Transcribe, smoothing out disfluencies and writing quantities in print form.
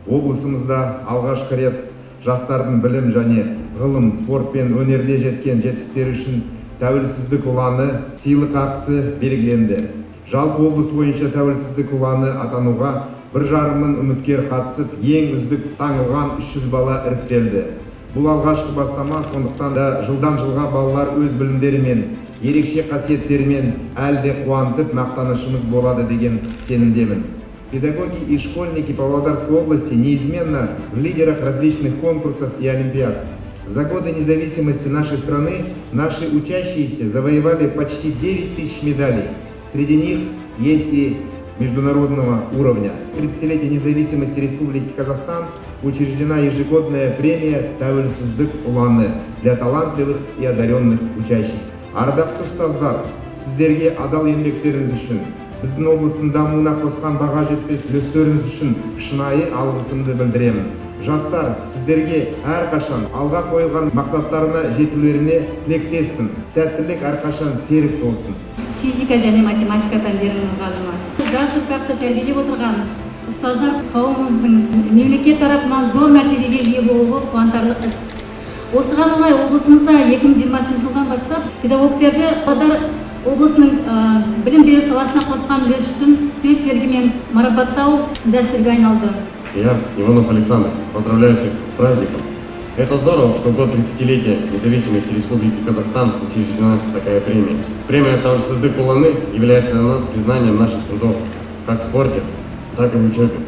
облысымызда алғашқы рет жастардың білім және ғылым, спорт пен өнерде жеткен жетістіктері үшін тәуелсіздік ұланы сыйлық ақысы белгіленді. Жалпы облыс бойынша тәуелсіздік ұланы атануға 1,5 мың үміткер қатысып, ең үздік танылған 300 бала іріктелді. Бұл алғашқы бастама, сондықтан да жылдан жылға балалар өз білімдері мен ерекше қасиеттерімен әлде қуантып мақтанышымыз болады деген сенімдемін. Педагоги и школьники Павлодарской области неизменно в лидерах различных конкурсов и олимпиад. За годы независимости нашей страны наши учащиеся завоевали почти 9 тысяч медалей. Среди них есть и международного уровня. В 30-летие независимости Республики Казахстан учреждена ежегодная премия «Тәуелсіздік ұланы» для талантливых и одаренных учащихся. Ардақты ұстаздар, сіздерге адал еңбектеріңіз үшін, біздің облыстың дамуына қосқан баға жетпес үлестеріңіз үшін шынайы алғысымды білдіремін. Жастар, сіздерге әрқашан алға қойылған мақсаттарына жетулеріне тілектеспін. Сәттілік әрқашан серік болсын. Физика және математика пәндерінің мұғалімі. Жас ұрпақты тәрбиелеп отырған ұстаздар қауымымыздың мемлекет тарапынан зор мәртебеге ие болуы қуантарлық іс. Осыған орай облысымызда 2020 жылдан бастап педагогтерді Павлодар облысының білім беру саласына қосқан үлесі үшін төс белгімен марапаттау дәстүрге айналды. Я, Иванов Александр, поздравляю всех с праздником. Это здорово, что в год 30-летия независимости Республики Казахстан учреждена такая премия. Премия «Тәуелсіздік ұланы» является для нас признанием наших трудов как в спорте, так и в учебе.